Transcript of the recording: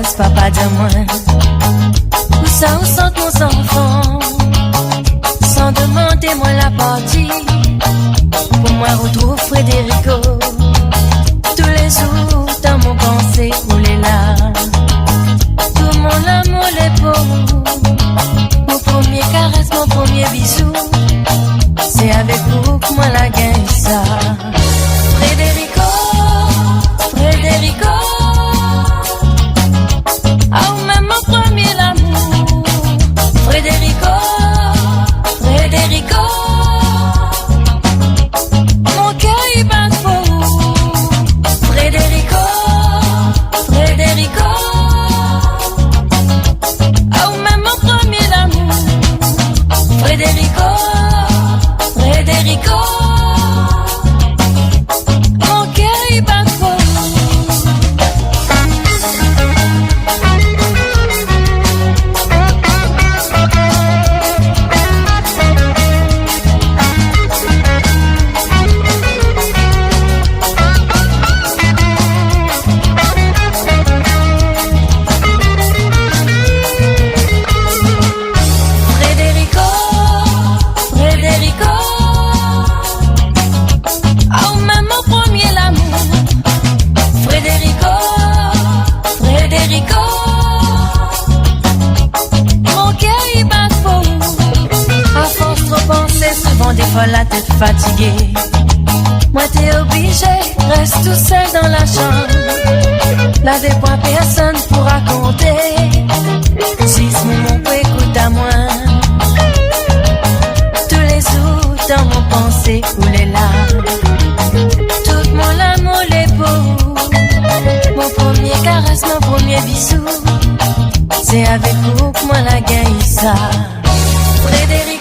caresse, papa, dis-moi. Où ça, où sont nos enfants? Sans demander, moi la partie. Pour moi, retrouve Frédérico. Tous les jours, dans mon pensée, où les larmes. Tout mon amour, les beaux. Mon premier caresse, mon premier bisou. C'est avec vous que moi la gagne ça. Frédérico, Frédérico. Ah, même mon premier l'amour. Frédérico, Frédérico. Mon cœur il bat faux. Frédérico, Frédérico. Ah, même mon premier l'amour. Frédérico, Frédérico. Mon cœur il bat faux. Frédérico, Frédérico. Oh, même mon premier l'amour. Frédérico, Frédérico. Mon cœur il bat faux. À force trop penser, souvent des fois la tête fatiguée. Moi t'es obligé, reste tout seul dans la chambre. Là des points personne pour raconter. Si ce moment peut écoute à moi. Tous les jours dans mon pensée où les larmes. Tout mon amour les beaux. Mon premier caresse, mon premier bisou. C'est avec vous que moi la gagne ça. Frédéric.